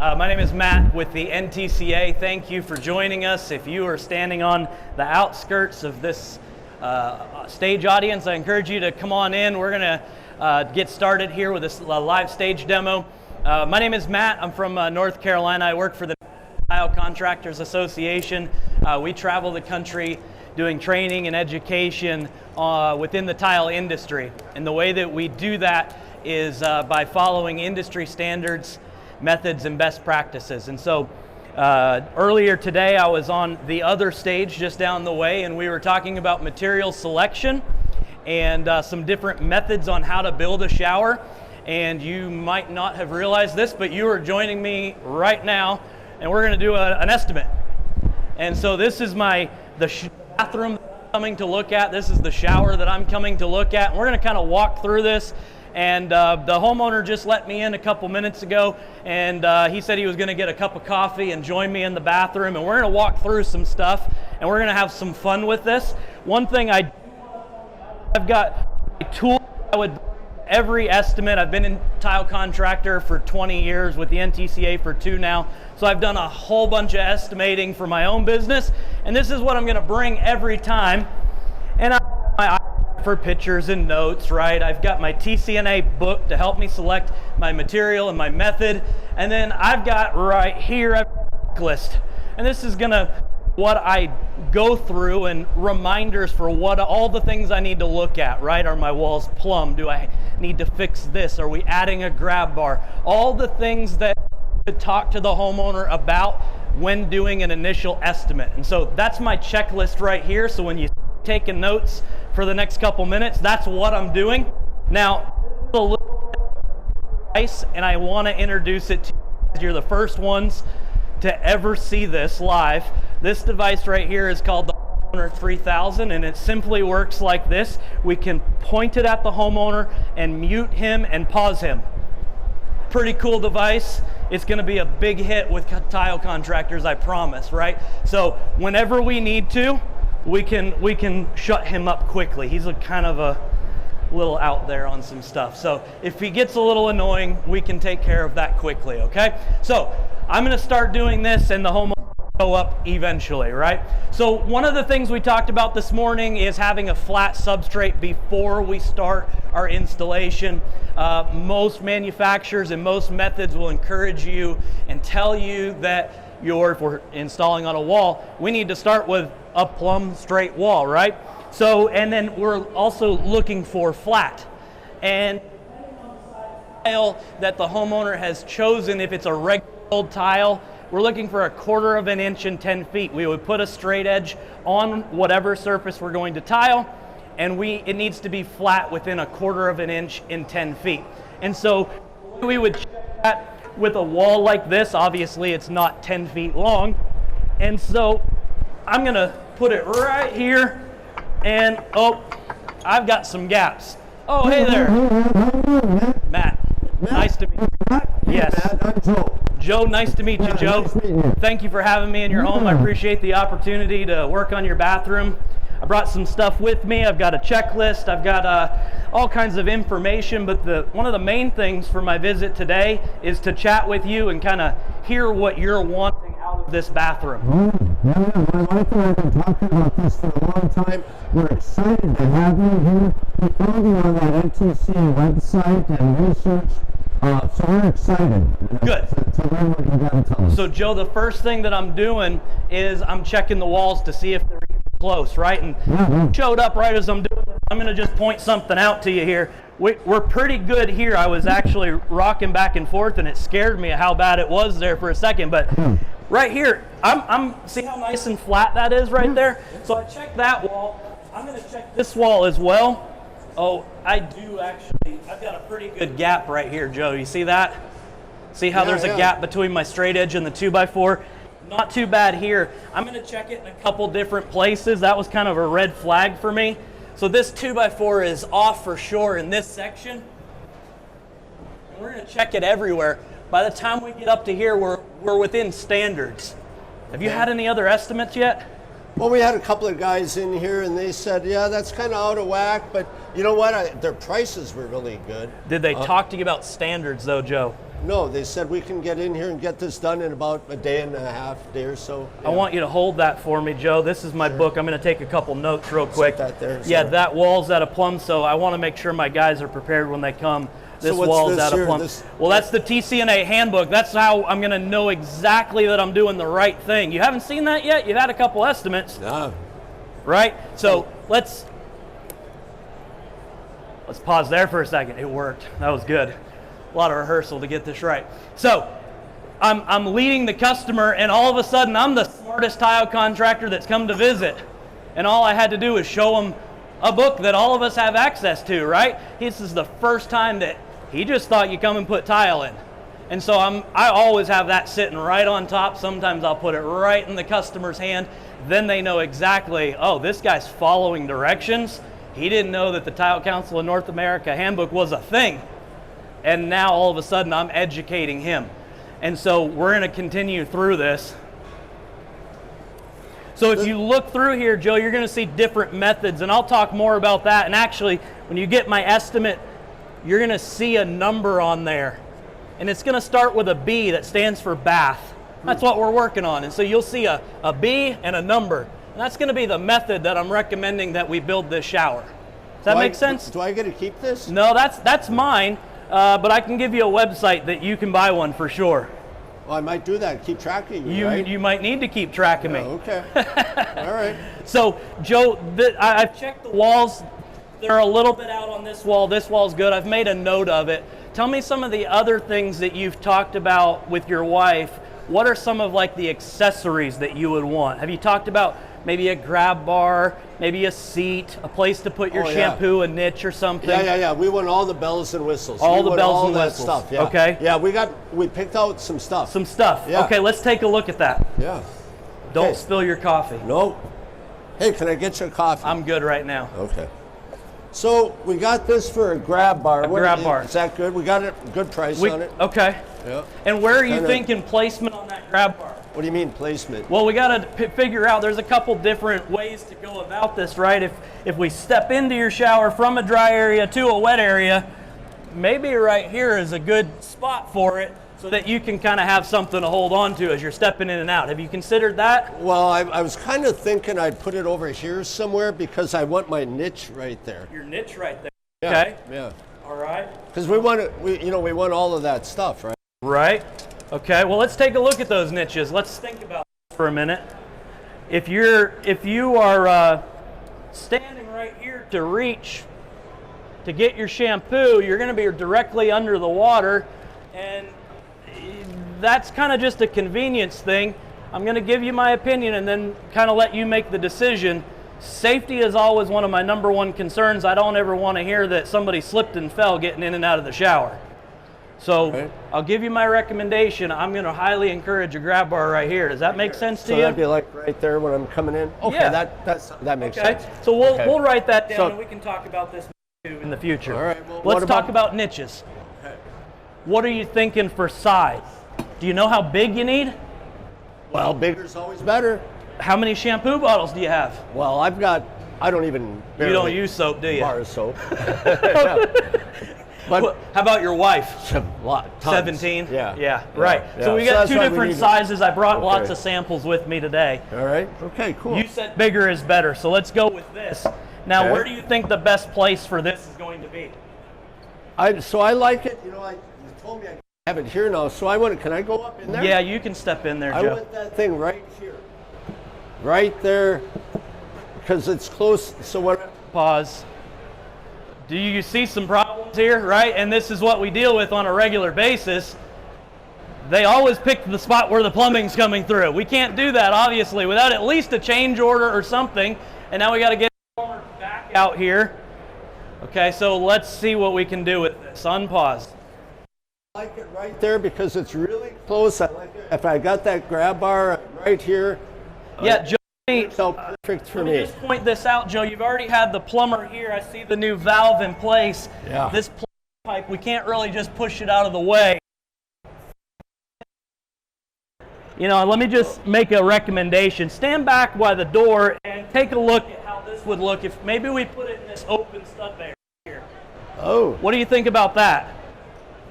My name is Matt with the NTCA. Thank you for joining us. If you are standing on the outskirts of this stage audience, I encourage you to come on in. We're going to get started here with a live stage demo. My name is Matt. I'm from North Carolina. I work for the Tile Contractors Association. We travel the country doing training and education within the tile industry. And the way that we do that is by following industry standards, methods, and best practices. And so earlier today I was on the other stage just down the way, and we were talking about material selection and some different methods on how to build a shower. And you might not have realized this, but you are joining me right now, and we're going to do an estimate. And so this is the bathroom that I'm coming to look at. This is the shower that I'm coming to look at. And we're going to kind of walk through this. And the homeowner just let me in a couple minutes ago, and he said he was going to get a cup of coffee and join me in the bathroom, and we're going to walk through some stuff, and we're going to have some fun with this. One thing I've got a tool I would every estimate. I've been in tile contractor for 20 years with the NTCA for 2 now, so I've done a whole bunch of estimating for my own business, and this is what I'm going to bring every time. And for pictures and notes, right? I've got my TCNA book to help me select my material and my method. And then I've got right here a checklist. And this is what I go through and reminders for what all the things I need to look at, right? Are my walls plumb? Do I need to fix this? Are we adding a grab bar? All the things that to talk to the homeowner about when doing an initial estimate. And so that's my checklist right here. So when you taking notes for the next couple minutes, that's what I'm doing. Now, a little device, and I want to introduce it to you. You're the first ones to ever see this live. This device right here is called the Homeowner 3000, and it simply works like this. We can point it at the homeowner and mute him and pause him. Pretty cool device. It's going to be a big hit with tile contractors, I promise, right? So whenever we need to, we can shut him up quickly. He's a kind of a little out there on some stuff. So if he gets a little annoying, we can take care of that quickly, okay? So I'm going to start doing this, and the homeowner will go up eventually, right? So one of the things we talked about this morning is having a flat substrate before we start our installation. Most manufacturers and most methods will encourage you and tell you that if we're installing on a wall, we need to start with a plumb straight wall, right? So, and then we're also looking for flat. And tile that the homeowner has chosen, if it's a regular old tile, we're looking for 1/4 of an inch and 10 feet. We would put a straight edge on whatever surface we're going to tile, and it needs to be flat within 1/4 of an inch in 10 feet. And so we would check that with a wall like this. Obviously it's not 10 feet long. And so I'm gonna put it right here, and I've got some gaps. Oh, hey there. Matt, nice to meet you. Yes. I'm Joe. Joe, nice to meet you, Joe. Nice meeting you. Thank you for having me in your home. I appreciate the opportunity to work on your bathroom. I brought some stuff with me. I've got a checklist. I've got all kinds of information, but one of the main things for my visit today is to chat with you and kind of hear what you're wanting out of this bathroom. My wife and I have been talking about this for a long time. We're excited to have you here. We found you on that NTCA website and research. So we're excited. Good. To learn what you got to tell us. So Joe, the first thing that I'm doing is I'm checking the walls to see if they're close, right? And showed up right as I'm doing it. I'm going to just point something out to you here. We're pretty good here. I was actually rocking back and forth, and it scared me how bad it was there for a second. But right here, see how nice and flat that is right there? So I checked that wall. I'm going to check this wall as well. Oh, I do actually. I've got a pretty good gap right here, Joe. You see that? See how there's a gap between my straight edge and the 2x4? Not too bad here. I'm going to check it in a couple different places. That was kind of a red flag for me. So this 2x4 is off for sure in this section. And we're going to check it everywhere. By the time we get up to here, we're within standards. Have you had any other estimates yet? Well, we had a couple of guys in here, and they said, yeah, that's kind of out of whack, but you know what? Their prices were really good. Did they talk to you about standards, though, Joe? No, they said we can get in here and get this done in about a day and a half, day or so. I want you to hold that for me, Joe. This is my book. I'm going to take a couple notes real quick. Set that there, yeah, sorry. that wall's out of plumb, so I want to make sure my guys are prepared when they come. This what's wall's this out of here? plumb. Well, that's the TCNA handbook. That's how I'm going to know exactly that I'm doing the right thing. You haven't seen that yet? You've had a couple estimates. No. Right? So let's pause there for a second. It worked. That was good. A lot of rehearsal to get this right. So I'm leading the customer, and all of a sudden I'm the smartest tile contractor that's come to visit. And all I had to do was show him a book that all of us have access to, right? This is the first time that he just thought you come and put tile in. And so I always have that sitting right on top. Sometimes I'll put it right in the customer's hand. Then they know exactly, oh, this guy's following directions. He didn't know that the Tile Council of North America handbook was a thing. And now all of a sudden I'm educating him. And so we're going to continue through this. So if you look through here, Joe, you're going to see different methods, and I'll talk more about that. And actually, when you get my estimate, you're going to see a number on there. And it's going to start with a B that stands for bath. That's what we're working on. And so you'll see a B and a number. And that's going to be the method that I'm recommending that we build this shower. Does that make sense? Do I get to keep this? No, that's mine, but I can give you a website that you can buy one for sure. Well, I might do that. Keep tracking you, right? You might need to keep track of me. Okay. All right. So, Joe, I've checked the walls. They're a little bit out on this wall. This wall's good. I've made a note of it. Tell me some of the other things that you've talked about with your wife. What are some of like the accessories that you would want? Have you talked about maybe a grab bar, maybe a seat, a place to put your shampoo, a niche or something? Yeah. We want all the bells and whistles. All the bells and whistles. Stuff. Yeah. Okay. Yeah, we picked out some stuff. Some stuff. Yeah. Okay, let's take a look at that. Yeah. Don't spill your coffee. No. Hey, can I get your coffee? I'm good right now. Okay. So we got this for a grab bar. Grab bar. Is that good? We got a good price on it. Okay. Yeah. And where are you thinking placement on that grab bar? What do you mean placement? Well, we got to figure out, there's a couple different ways to go about this, right? If we step into your shower from a dry area to a wet area, maybe right here is a good spot for it so that you can kind of have something to hold on to as you're stepping in and out. Have you considered that? Well, I was kind of thinking I'd put it over here somewhere because I want my niche right there. Your niche right there. Yeah, Okay. Yeah. All right. Because we want all of that stuff, right? Right. Okay. Well, let's take a look at those niches. Let's think about this for a minute. If you are standing right here to reach to get your shampoo, you're going to be directly under the water, and that's kind of just a convenience thing. I'm going to give you my opinion and then kind of let you make the decision. Safety is always one of my number one concerns. I don't ever want to hear that somebody slipped and fell getting in and out of the shower. So right. I'll give you my recommendation. I'm going to highly encourage a grab bar right here. Does that make sense to you? So that'd be like right there when I'm coming in? Okay, Yeah. that makes Okay. sense. So we'll write that down, So- and we can talk about this in the future. All right. Well, Let's what talk about niches. Okay. What are you thinking for size? Do you know how big you need? Well, bigger's always better. How many shampoo bottles do you have? Well, I don't even You don't use soap, do you? bar soap. No. But How about your wife? a lot, tons. 17? Yeah. Right. Yeah. So we So got that's two why we different need to- sizes. I brought Okay. lots of samples with me today. All right. Okay, cool. You said bigger is better, so let's go with this. Now, Okay. where do you think the best place for this is going to be? So I like it. You told me I have it here now. So can I go up in there? Yeah, you can step in there, I Joe. want that thing right here. Right there. Because it's close. So when Pause. Do you see some problems here, right? And this is what we deal with on a regular basis. They always pick the spot where the plumbing's coming through. We can't do that, obviously, without at least a change order or something. And now we got to get the plumber back out here. Okay, so let's see what we can do with this. Unpause. I like it right there because it's really close. I like it. If I got that grab bar right here, Yeah, Joe. it's all perfect for Let me me. just point this out, Joe. You've already had the plumber here. I see the new valve in place. Yeah. This pipe, we can't really just push it out of the way. Let me just make a recommendation. Stand back by the door and take a look at how this would look if maybe we put it in this open stud area here. Oh, What do you think about that?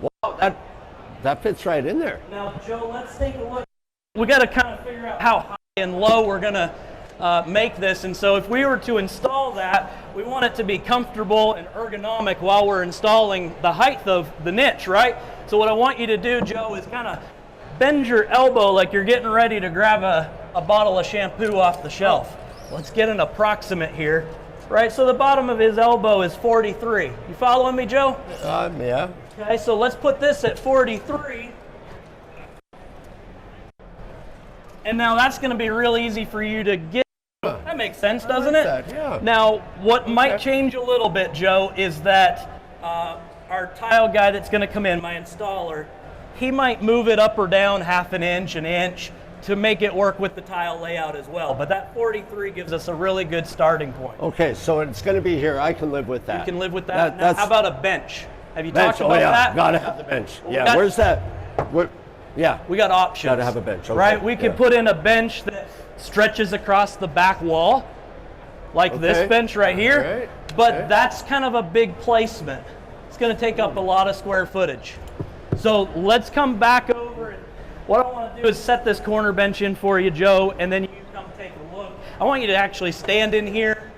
wow, that fits right in there. Now, Joe, let's take a look. We got to kind of figure out how high and low we're going to make this. And so if we were to install that, we want it to be comfortable and ergonomic while we're installing the height of the niche, right? So what I want you to do, Joe, is kind of bend your elbow like you're getting ready to grab a bottle of shampoo off the shelf. Let's get an approximate here. Right, so the bottom of his elbow is 43. You following me, Joe? Yeah. Okay, so let's put this at 43. And now that's going to be real easy for you to get. That makes sense, doesn't it? That, yeah. Now, what might change a little bit, Joe, is that our tile guy that's going to come in, my installer, he might move it up or down half an inch, to make it work with the tile layout as well. But that 43 gives us a really good starting point. Okay, so it's going to be here. I can live with that. You can live with that. Now, how about a bench? Have you talked about yeah, that? Gotta have the bench. Yeah, where's that? Yeah. We got options. Gotta have a bench. Okay. Right? We could put in a bench that stretches across the back wall, like this bench right here. Right. But that's kind of a big placement. It's going to take up a lot of square footage. So let's come back over. What I want to do is set this corner bench in for you, Joe, and then you come take a look. I want you to actually stand in here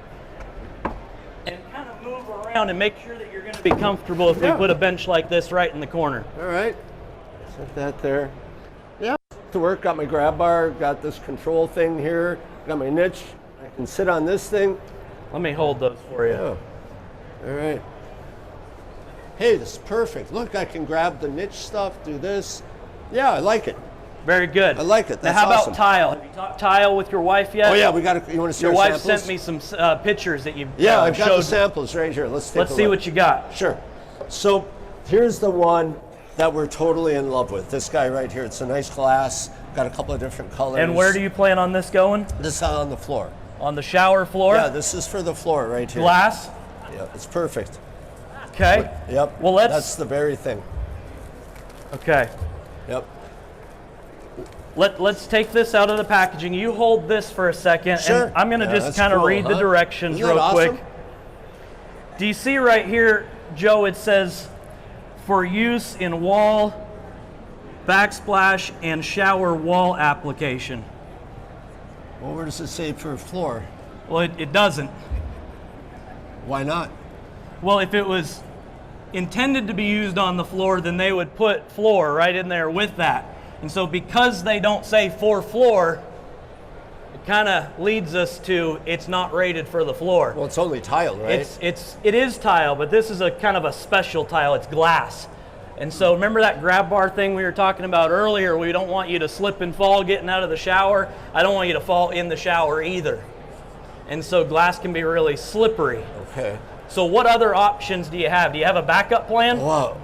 and kind of move around and make sure that you're going to be comfortable if we put a bench like this right in the corner. All right. Set that there. Yeah. To work, got my grab bar, got this control thing here, got my niche. I can sit on this thing. Let me hold those for you. Yeah. All right. Hey, this is perfect. Look, I can grab the niche stuff, do this. Yeah, I like it. Very good. I like it. That's now, how awesome. about tile? Have you talked tile with your wife yet? Oh yeah, we got to. You want to see your our wife samples? sent me some pictures that you Yeah, I've got showed. the samples right here. Let's see what you got. Sure. So here's the one that we're totally in love with. This guy right here. It's a nice glass. Got a couple of different colors. And where do you plan on this going? This is on the floor. On the shower floor? Yeah, this is for the floor right here. Glass? Yeah, it's perfect. Okay. Yep. Well, that's the very thing. Okay. Yep. Let's take this out of the packaging. You hold this for a second, Sure. and I'm going to just that's kind of cool, read the directions Isn't that real awesome? quick. Do you see right here, Joe, it says, for use in wall, backsplash, and shower wall application. Well, where does it say for floor? Well, it doesn't. Why not? Well, if it was intended to be used on the floor, then they would put floor right in there with that. And so because they don't say for floor, it kind of leads us to it's not rated for the floor. Well, it's only tile, right? It is tile, but this is a kind of a special tile. It's glass. And so remember that grab bar thing we were talking about earlier? We don't want you to slip and fall getting out of the shower. I don't want you to fall in the shower either. And so glass can be really slippery. Okay. So what other options do you have? Do you have a backup plan? Well,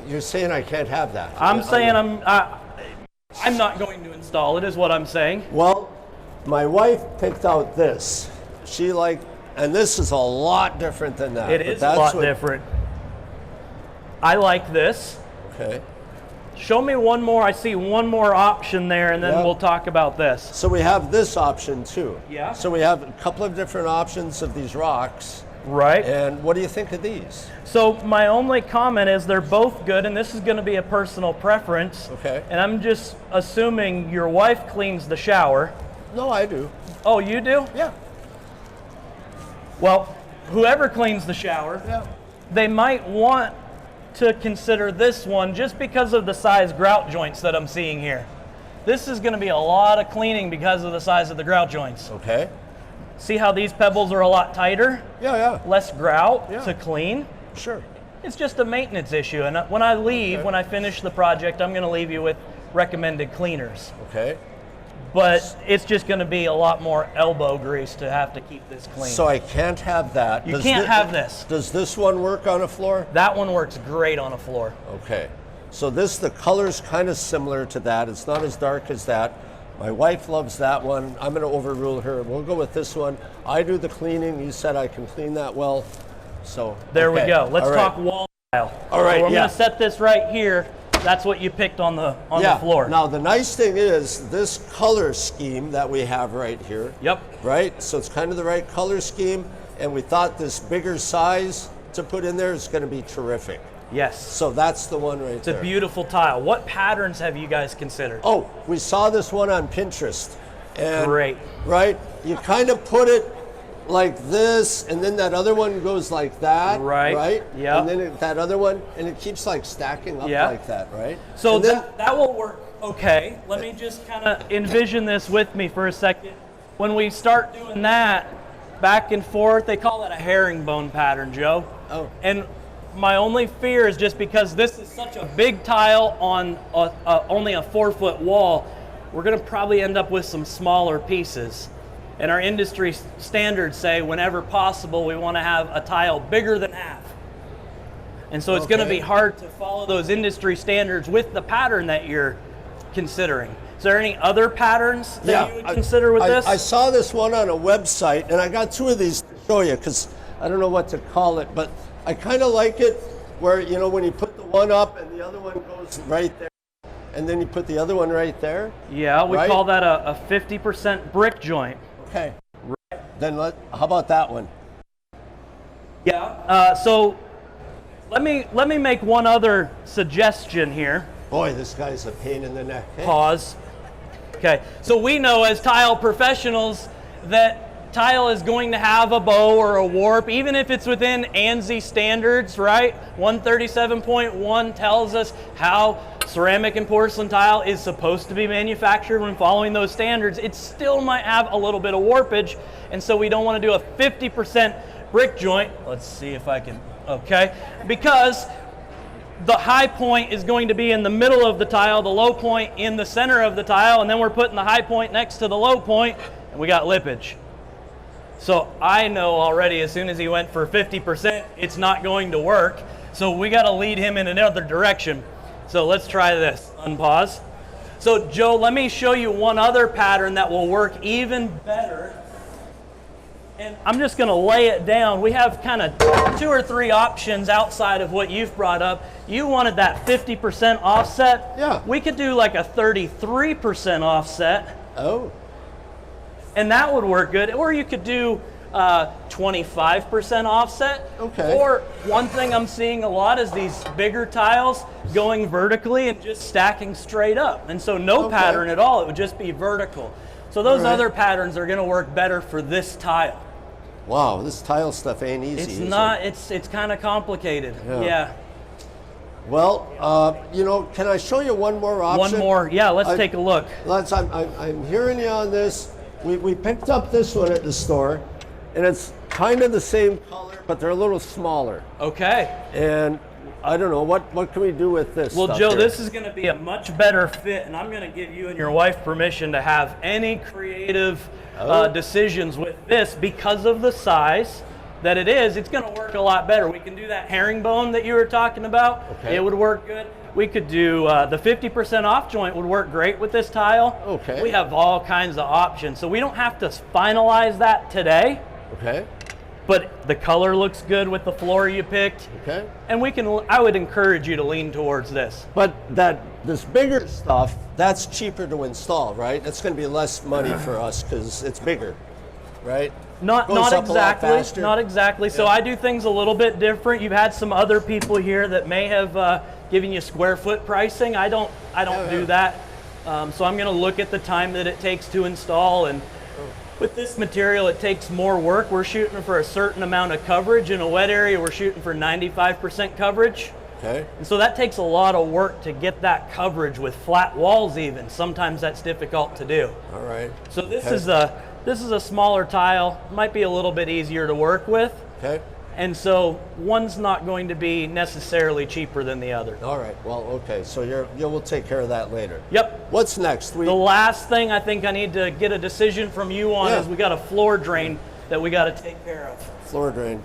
you're saying I can't have that. I'm saying I'm not going to install it, is what I'm saying. Well, my wife picked out this. She liked, and this is a lot different than that. It is a lot different. I like this. Okay. Show me one more. I see one more option there, and then we'll talk about this. So we have this option too. Yeah. So we have a couple of different options of these rocks. Right. And what do you think of these? So my only comment is they're both good, and this is going to be a personal preference. Okay. And I'm just assuming your wife cleans the shower. No, I do. Oh, you do? Yeah. Well, whoever cleans the shower, they might want to consider this one just because of the size grout joints that I'm seeing here. This is going to be a lot of cleaning because of the size of the grout joints. Okay. See how these pebbles are a lot tighter? Yeah. Less grout to clean? Sure. It's just a maintenance issue. And when I leave, when I finish the project, I'm going to leave you with recommended cleaners. Okay. But it's just going to be a lot more elbow grease to have to keep this clean. So I can't have that. You can't have this. Does this one work on a floor? That one works great on a floor. Okay. So the color's kind of similar to that. It's not as dark as that. My wife loves that one. I'm going to overrule her. We'll go with this one. I do the cleaning. You said I can clean that well. So there we go. Let's All right. talk wall tile. All right. So I'm going to set this right here. That's what you picked on the floor. Now the nice thing is this color scheme that we have right here. Yep. Right. So it's kind of the right color scheme, and we thought this bigger size to put in there is going to be terrific. Yes. So that's the one right It's there. a beautiful tile. What patterns have you guys considered? Oh, we saw this one on Pinterest. And, Great. Right? You kind of put it like this, and then that other one goes like that. Right. Right? Yep. And then that other one, and it keeps like stacking up Yep. like that, right? So and then, that will work okay. Let me just kind of envision this with me for a second. When we start doing that, back and forth, they call that a herringbone pattern, Joe. Oh. And my only fear is just because this is such a big tile on only a 4-foot wall, we're going to probably end up with some smaller pieces. And our industry standards say whenever possible, we want to have a tile bigger than half. And so it's going to be hard to follow those industry standards with the pattern that you're considering. Is there any other patterns that you would consider with this? I saw this one on a website, and I got two of these to show you because I don't know what to call it, but I kind of like it where, you know, when you put the one up and the other one goes right there, and then you put the other one right there. Yeah, we call that a 50% brick joint. Okay. Then how about that one? Yeah. So let me make one other suggestion here. Boy, this guy's a pain in the neck. Hey? Pause. Okay. So we know as tile professionals that tile is going to have a bow or a warp, even if it's within ANSI standards, right? 137.1 tells us how ceramic and porcelain tile is supposed to be manufactured when following those standards. It still might have a little bit of warpage, and so we don't want to do a 50% brick joint. Let's see if I can, okay? Because the high point is going to be in the middle of the tile, the low point in the center of the tile, and then we're putting the high point next to the low point, and we got lippage. So I know already as soon as he went for 50%, it's not going to work. So we got to lead him in another direction. So let's try this. Unpause. So Joe, let me show you one other pattern that will work even better. And I'm just going to lay it down. We have kind of 2 or 3 options outside of what you've brought up. You wanted that 50% offset. Yeah. We could do like a 33% offset. Oh. And that would work good. Or you could do 25% offset. Okay. Or one thing I'm seeing a lot is these bigger tiles going vertically and just stacking straight up. And so no pattern at all. It would just be vertical. So those other patterns are going to work better for this tile. Wow, this tile stuff ain't easy. It's not. It's kind of complicated. Yeah. Well, you know, can I show you one more option? One more. Yeah, let's take a look. I'm hearing you on this. We picked up this one at the store, and it's kind of the same color, but they're a little smaller. Okay. And I don't know, what can we do with this? Well, stuff Joe, here? this is going to be a much better fit, and I'm going to give you and your wife permission to have any creative decisions with this because of the size that it is. It's going to work a lot better. We can do that herringbone that you were talking about. Okay. It would work good. We could do the 50% off joint would work great with this tile. Okay. We have all kinds of options, so we don't have to finalize that today. Okay. But the color looks good with the floor you picked. Okay. And I would encourage you to lean towards this. But this bigger stuff, that's cheaper to install, right? That's going to be less money for us because it's bigger, right? Not Goes up a lot exactly. faster. Not exactly. So I do things a little bit different. You've had some other people here that may have given you square foot pricing. I don't do that. So I'm going to look at the time that it takes to install, and with this material, it takes more work. We're shooting for a certain amount of coverage. In a wet area, we're shooting for 95% coverage. Okay. And so that takes a lot of work to get that coverage with flat walls even. Sometimes that's difficult to do. All right. So this is a smaller tile, might be a little bit easier to work with. Okay. And so one's not going to be necessarily cheaper than the other. All right. Well, okay. So we'll take care of that later. Yep. What's next? The last thing I think I need to get a decision from you on is we got a floor drain that we got to take care of. Floor drain.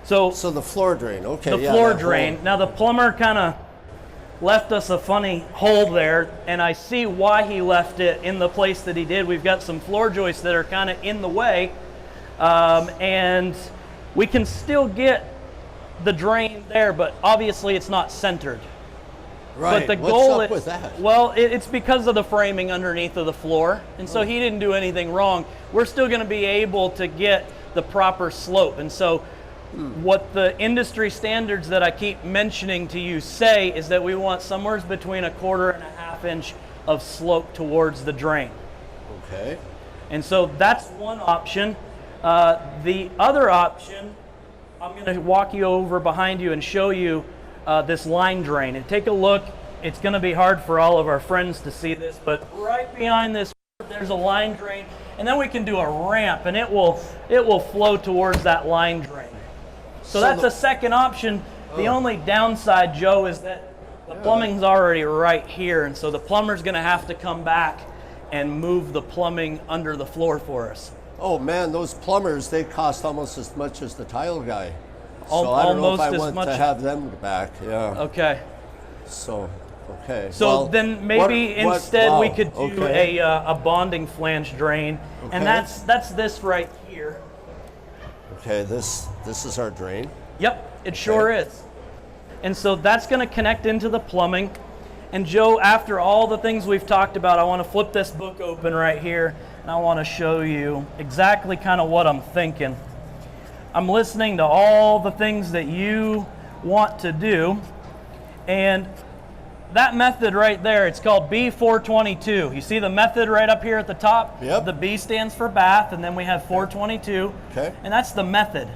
So the floor drain. Okay. the floor drain. Now the plumber kind of left us a funny hole there, and I see why he left it in the place that he did. We've got some floor joists that are kind of in the way. And we can still get the drain there, but obviously it's not centered. Right. But the What's goal up with that? Well, it's because of the framing underneath of the floor, and so he didn't do anything wrong. We're still going to be able to get the proper slope, and so What the industry standards that I keep mentioning to you say is that we want somewhere between 1/4 and 1/2 inch of slope towards the drain. Okay. And so that's one option. The other option, I'm going to walk you over behind you and show you this line drain. And take a look. It's going to be hard for all of our friends to see this, but right behind this, there's a line drain. And then we can do a ramp, and it will flow towards that line drain. So that's a second option. The only downside, Joe, is that the plumbing's already right here, and so the plumber's going to have to come back and move the plumbing under the floor for us. Oh man, those plumbers, they cost almost as much as the tile guy. So I don't know if I want to have them back. Yeah. Okay. So, okay. So well, then maybe instead we could do okay. a bonding flange drain, and that's this right here. Okay, this is our drain. Yep, it sure is. And so that's going to connect into the plumbing. And Joe, after all the things we've talked about, I want to flip this book open right here, and I want to show you exactly kind of what I'm thinking. I'm listening to all the things that you want to do, and that method right there, it's called B422. You see the method right up here at the top? Yep. The B stands for bath, and then we have 422. Okay. And that's the method.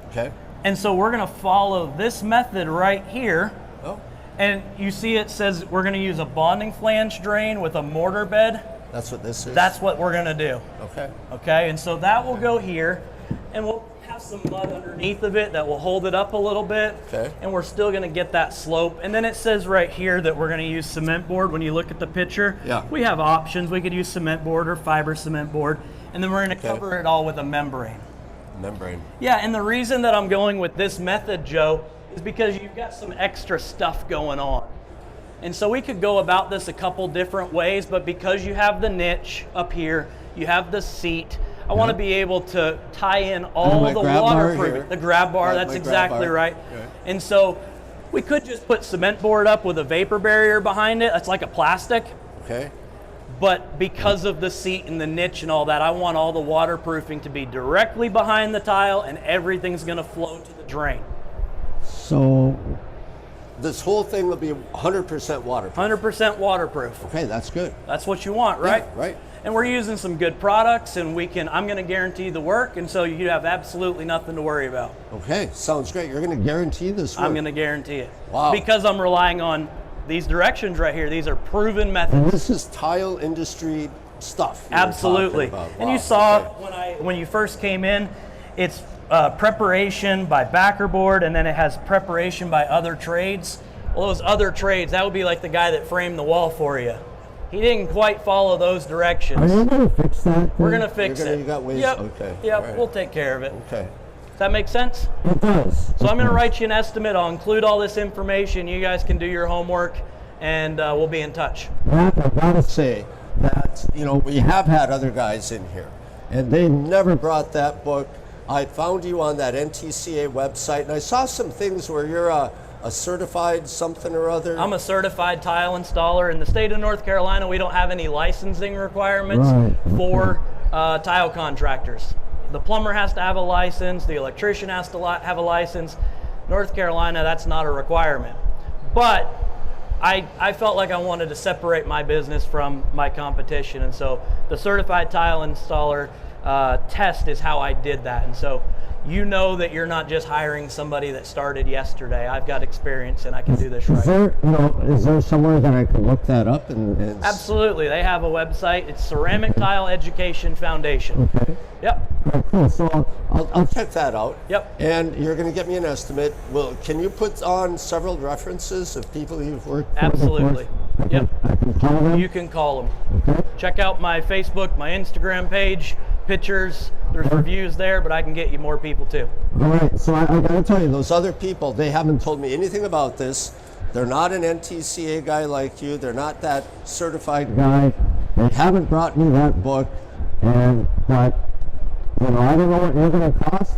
Okay. And so we're going to follow this method right here. Oh. And you see it says we're going to use a bonding flange drain with a mortar bed. That's what this is? That's what we're going to do. Okay. Okay, and so that will go here, and we'll have some mud underneath of it that will hold it up a little bit. Okay. And we're still going to get that slope. And then it says right here that we're going to use cement board. When you look at the picture, we have options. We could use cement board or fiber cement board. And then we're going to cover it all with a membrane. Membrane. Yeah, and the reason that I'm going with this method, Joe, is because you've got some extra stuff going on. And so we could go about this a couple different ways, but because you have the niche up here, you have the seat, I want to be able to tie in all the waterproofing. The grab bar, that's exactly right. Okay. And so we could just put cement board up with a vapor barrier behind it. That's like a plastic. Okay. But because of the seat and the niche and all that, I want all the waterproofing to be directly behind the tile, and everything's going to flow to the drain. So this whole thing will be 100% waterproof. 100% waterproof. Okay, that's good. That's what you want, right? Yeah, right. And we're using some good products, and I'm going to guarantee the work, and so you have absolutely nothing to worry about. Okay, sounds great. You're going to guarantee this work? I'm going to guarantee it. Wow. Because I'm relying on these directions right here. These are proven methods. And this is tile industry stuff. Absolutely. Wow, and you saw when you first came in, it's preparation by backer board, and then it has preparation by other trades. Well, those other trades, that would be like the guy that framed the wall for you. He didn't quite follow those directions. Are you going to fix that? We're going to fix it. You got ways? Yep. Okay. Yep, right. We'll take care of it. Okay. Does that make sense? It does. So I'm going to write you an estimate. I'll include all this information. You guys can do your homework, and we'll be in touch. Matt, I've got to say That, we have had other guys in here, and they never brought that book. I found you on that NTCA website, and I saw some things where you're a certified something or other. I'm a certified tile installer. In the state of North Carolina, we don't have any licensing requirements for tile contractors. The plumber has to have a license, the electrician has to have a license. North Carolina, that's not a requirement. But I felt like I wanted to separate my business from my competition, and so the certified tile installer test is how I did that. And so you know that you're not just hiring somebody that started yesterday. I've got experience and I can do this right. Is there somewhere that I can look that up? And Absolutely. They have a website. It's Ceramic Tile Education Foundation. Okay. Yep. Right, cool. So I'll check that out. Yep. And you're going to get me an estimate. Well, can you put on several references of people you've worked with? Absolutely. Yep. I can call them? You can call them. Okay. Check out my Facebook, my Instagram page, pictures. There's reviews there, but I can get you more people too. All right. So I got to tell you, Those other people, they haven't told me anything about this. They're not an NTCA guy like you. They're not that certified guy. They haven't brought me that book, but I don't know what you're going to cost.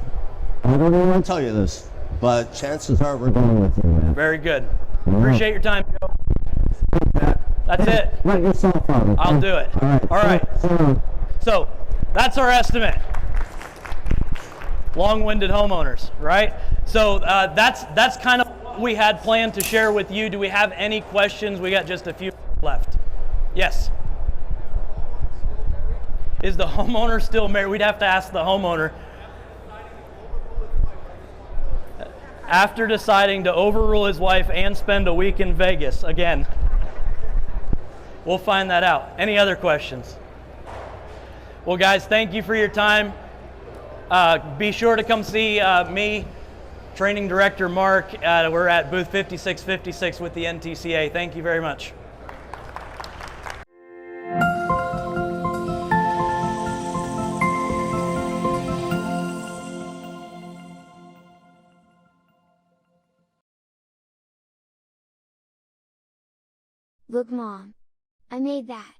I don't even want to tell you this, but chances are we're going with you, man. Very good. All Appreciate your time, Joe. That's it. Let yourself out. I'll do it. All right. All right. So that's our estimate. long-winded homeowners, right? So that's kind of what we had planned to share with you. Do we have any questions? We got just a few left. Yes. Is the homeowner still married? We'd have to ask the homeowner. After deciding to overrule his wife and spend a week in Vegas, again, we'll find that out. Any other questions? Well, guys, thank you for your time. Be sure to come see me, Training Director Mark. We're at booth 5656 with the NTCA. Thank you very much. Look, Mom. I made that.